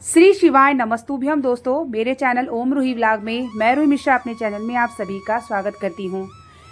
श्री शिवाय नमस्तुभ्यम। दोस्तों, मेरे चैनल ओम रूही व्लॉग में मैं रूही मिश्रा अपने चैनल में आप सभी का स्वागत करती हूँ।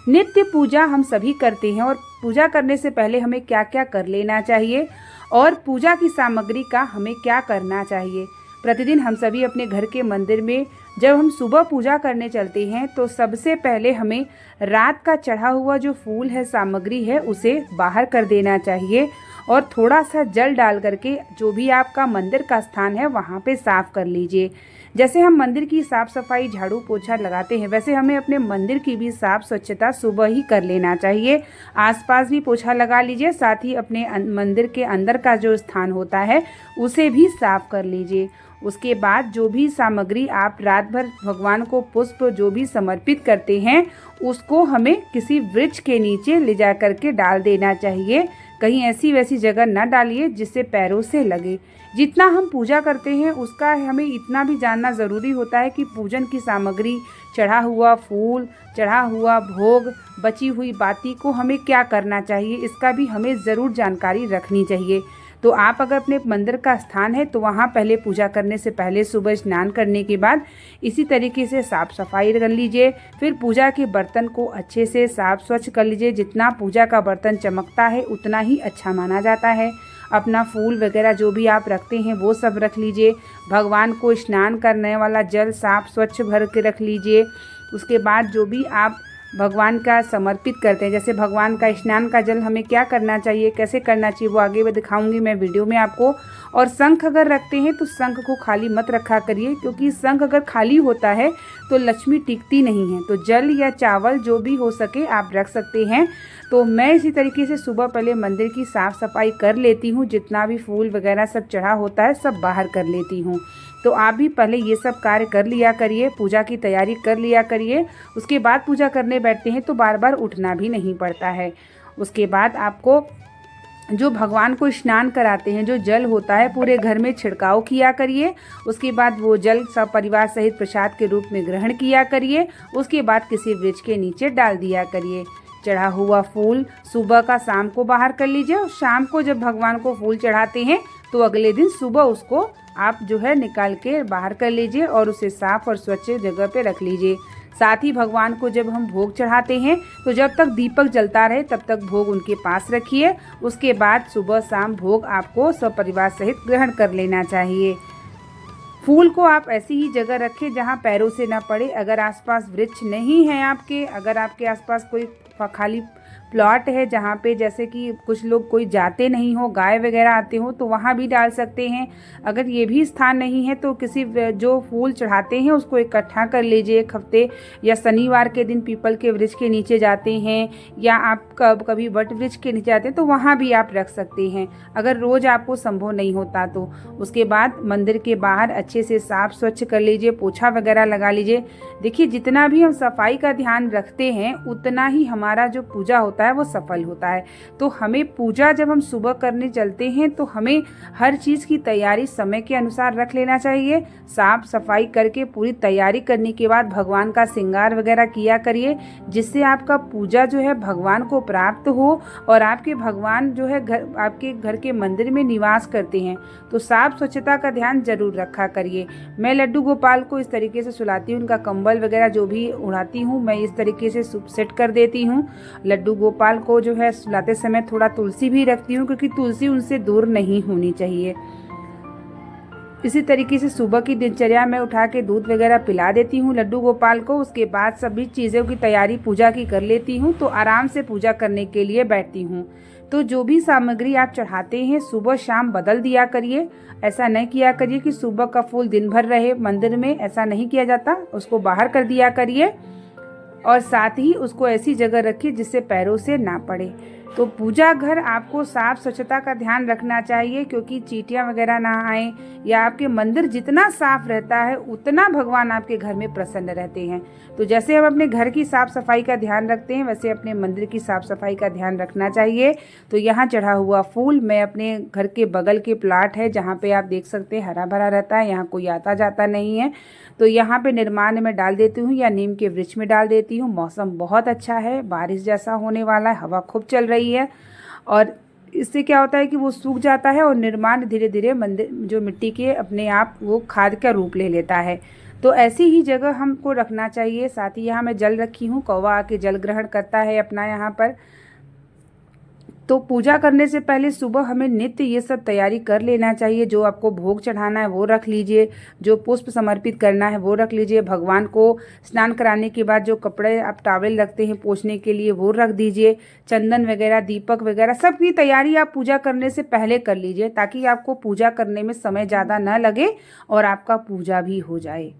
नित्य पूजा हम सभी करते हैं और पूजा करने से पहले हमें क्या क्या कर लेना चाहिए और पूजा की सामग्री का हमें क्या करना चाहिए। प्रतिदिन हम सभी अपने घर के मंदिर में जब हम सुबह पूजा करने चलते हैं तो सबसे पहले हमें रात का चढ़ा हुआ जो फूल है, सामग्री है, उसे बाहर कर देना चाहिए और थोड़ा सा जल डाल करके जो भी आपका मंदिर का स्थान है वहाँ पे साफ़ कर लीजिए। जैसे हम मंदिर की साफ़ सफाई झाड़ू पोछा लगाते हैं, वैसे हमें अपने मंदिर की भी साफ़ स्वच्छता सुबह ही कर लेना चाहिए। आसपास भी पोछा लगा लीजिए, साथ ही अपने मंदिर के अंदर का जो स्थान होता है उसे भी साफ़ कर लीजिए। उसके बाद जो भी सामग्री आप रात भर भगवान को पुष्प जो भी समर्पित करते हैं उसको हमें किसी वृक्ष के नीचे ले जा करके डाल देना चाहिए। कहीं ऐसी वैसी जगह न डालिए जिससे पैरों से लगे। जितना हम पूजा करते हैं उसका हमें इतना भी जानना ज़रूरी होता है कि पूजन की सामग्री, चढ़ा हुआ फूल, चढ़ा हुआ भोग, बची हुई बाती को हमें क्या करना चाहिए, इसका भी हमें ज़रूर जानकारी रखनी चाहिए। तो आप अगर अपने मंदिर का स्थान है तो वहाँ पहले पूजा करने से पहले सुबह स्नान करने के बाद इसी तरीके से साफ़ सफाई कर लीजिए। फिर पूजा के बर्तन को अच्छे से साफ़ स्वच्छ कर लीजिए। जितना पूजा का बर्तन चमकता है उतना ही अच्छा माना जाता है। अपना फूल वगैरह जो भी आप रखते हैं वो सब रख लीजिए। भगवान को स्नान करने वाला जल साफ़ स्वच्छ भर के रख लीजिए। उसके बाद जो भी आप भगवान का समर्पित करते हैं, जैसे भगवान का स्नान का जल हमें क्या करना चाहिए, कैसे करना चाहिए, वो आगे मैं दिखाऊंगी मैं वीडियो में आपको। और शंख अगर रखते हैं तो शंख को खाली मत रखा करिए, क्योंकि शंख अगर खाली होता है तो लक्ष्मी टिकती नहीं है। तो जल या चावल जो भी हो सके आप रख सकते हैं। तो मैं इसी तरीके से सुबह पहले मंदिर की साफ़ सफाई कर लेती हूँ। जितना भी फूल वगैरह सब चढ़ा होता है सब बाहर कर लेती हूँ। तो आप भी पहले ये सब कार्य कर लिया करिए, पूजा की तैयारी कर लिया करिए। उसके बाद पूजा करने बैठते हैं तो बार बार उठना भी नहीं पड़ता है। उसके बाद आपको जो भगवान को स्नान कराते हैं, जो जल होता है, पूरे घर में छिड़काव किया करिए। उसके बाद वो जल सब परिवार सहित प्रसाद के रूप में ग्रहण किया करिए। उसके बाद किसी वृक्ष के नीचे डाल दिया करिए। चढ़ा हुआ फूल सुबह का शाम को बाहर कर लीजिए और शाम को जब भगवान को फूल चढ़ाते हैं तो अगले दिन सुबह उसको आप जो है निकाल के बाहर कर लीजिए और उसे साफ़ और स्वच्छ जगह पे रख लीजिए। साथ ही भगवान को जब हम भोग चढ़ाते हैं तो जब तक दीपक जलता रहे तब तक भोग उनके पास रखिए। उसके बाद सुबह शाम भोग आपको सब परिवार सहित ग्रहण कर लेना चाहिए। फूल को आप ऐसी ही जगह रखें जहां पैरों से ना पड़े। अगर आसपास वृक्ष नहीं है आपके, अगर आपके आसपास कोई खाली प्लॉट है जहाँ पे जैसे कि कुछ लोग कोई जाते नहीं हो, गाय वगैरह आते हो, तो वहाँ भी डाल सकते हैं। अगर ये भी स्थान नहीं है तो किसी जो फूल चढ़ाते हैं उसको इकट्ठा कर लीजिए एक हफ्ते, या शनिवार के दिन पीपल के वृक्ष के नीचे जाते हैं या आप कभी वट वृक्ष के नीचे जाते हैं तो वहाँ भी आप रख सकते हैं, अगर रोज़ आपको संभव नहीं होता तो। उसके बाद मंदिर के बाहर अच्छे से साफ़ स्वच्छ कर लीजिए, पोछा वगैरह लगा लीजिए। देखिए, जितना भी हम सफाई का ध्यान रखते हैं उतना ही हमारा जो पूजा होता है वो सफल होता है। तो हमें पूजा जब हम सुबह करने चलते हैं तो हमें हर चीज़ की तैयारी समय के अनुसार रख लेना चाहिए। साफ सफाई करके पूरी तैयारी करने के बाद भगवान का श्रृंगार वगैरह किया करिए, जिससे आपका पूजा जो है भगवान को प्राप्त हो और आपके भगवान जो है आपके घर के मंदिर में निवास करते हैं। तो साफ स्वच्छता का ध्यान जरूर रखा करिए। मैं लड्डू गोपाल को इस तरीके से सुलाती हूँ, उनका कंबल वगैरह जो भी उड़ाती हूँ मैं इस तरीके से सेट कर देती हूँ। लड्डू गोपाल को जो है सुलाते समय थोड़ा तुलसी भी रखती हूँ, क्योंकि तुलसी उनसे दूर नहीं होनी चाहिए। इसी तरीके से सुबह की दिनचर्या में उठा के दूध वगैरह पिला देती हूँ लड्डू गोपाल को। उसके बाद सभी चीज़ों की तैयारी पूजा की कर लेती हूँ, तो आराम से पूजा करने के लिए बैठती हूँ। तो जो भी सामग्री आप चढ़ाते हैं सुबह शाम बदल दिया करिए। ऐसा नहीं किया करिए कि सुबह का फूल दिन भर रहे मंदिर में, ऐसा नहीं किया जाता, उसको बाहर कर दिया करिए। और साथ ही उसको ऐसी जगह रखिए जिससे पैरों से ना पड़े। तो पूजा घर आपको साफ स्वच्छता का ध्यान रखना चाहिए, क्योंकि चींटियां वगैरह ना आए, या आपके मंदिर जितना साफ रहता है उतना भगवान आपके घर में प्रसन्न रहते हैं। तो जैसे हम अपने घर की साफ सफाई का ध्यान रखते हैं वैसे अपने मंदिर की साफ सफाई का ध्यान रखना चाहिए। तो यहाँ चढ़ा हुआ फूल मैं अपने घर के बगल के प्लाट है जहाँ पे आप देख सकते हैं हरा भरा रहता है, यहाँ कोई आता जाता नहीं है, तो यहाँ पे निर्माण में डाल देती हूँ या नीम के वृक्ष में डाल देती हूँ। मौसम बहुत अच्छा है, बारिश जैसा होने वाला है, हवा खूब चल रही है और इससे क्या होता है कि वो सूख जाता है और निर्माण धीरे धीरे मंदिर जो मिट्टी के अपने आप वो खाद का रूप ले लेता है। तो ऐसी ही जगह हमको रखना चाहिए। साथ ही यहाँ मैं जल रखी हूँ, कौवा आके जल ग्रहण करता है अपना यहाँ पर। तो पूजा करने से पहले सुबह हमें नित्य ये सब तैयारी कर लेना चाहिए। जो आपको भोग चढ़ाना है वो रख लीजिए, जो पुष्प समर्पित करना है वो रख लीजिए, भगवान को स्नान कराने के बाद जो कपड़े आप टॉवेल रखते हैं पोंछने के लिए वो रख दीजिए, चंदन वगैरह, दीपक वगैरह सब की तैयारी आप पूजा करने से पहले कर लीजिए, ताकि आपको पूजा करने में समय ज़्यादा न लगे और आपका पूजा भी हो जाए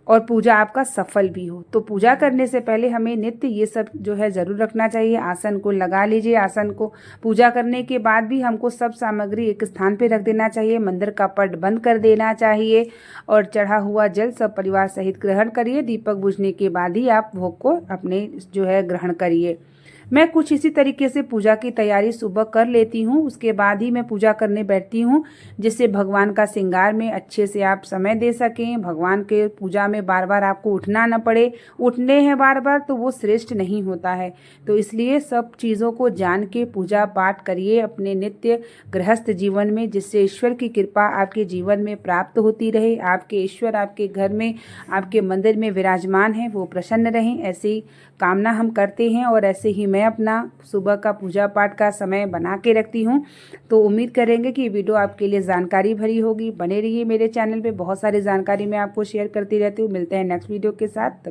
और पूजा आपका सफल भी हो। तो पूजा करने से पहले हमें नित्य ये सब जो है ज़रूर रखना चाहिए। आसन को लगा लीजिए। आसन को पूजा करने के बाद भी हमको सब सामग्री एक स्थान पे रख देना चाहिए। मंदिर का पट बंद कर देना चाहिए और चढ़ा हुआ जल सब परिवार सहित ग्रहण करिए। दीपक बुझने के बाद ही आप भोग को अपने जो है ग्रहण करिए। मैं कुछ इसी तरीके से पूजा की तैयारी सुबह कर लेती हूँ, उसके बाद ही मैं पूजा करने बैठती हूँ, जिससे भगवान का श्रृंगार में अच्छे से आप समय दे सकें। भगवान के पूजा में बार बार आपको उठना न पड़े। उठने हैं बार बार तो वो श्रेष्ठ नहीं होता है। तो इसलिए सब चीज़ों को जान के पूजा पाठ करिए अपने नित्य गृहस्थ जीवन में, जिससे ईश्वर की कृपा आपके जीवन में प्राप्त होती रहे। आपके ईश्वर आपके घर में, आपके मंदिर में विराजमान हैं, वो प्रसन्न रहें, ऐसी कामना हम करते हैं। और ऐसे ही मैं अपना सुबह का पूजा पाठ का समय बना के रखती हूँ। तो उम्मीद करेंगे कि वीडियो आपके लिए जानकारी भरी होगी। बने रहिए मेरे चैनल पे, बहुत सारी जानकारी मैं आपको शेयर करती रहती हूँ। मिलते हैं नेक्स्ट वीडियो के साथ।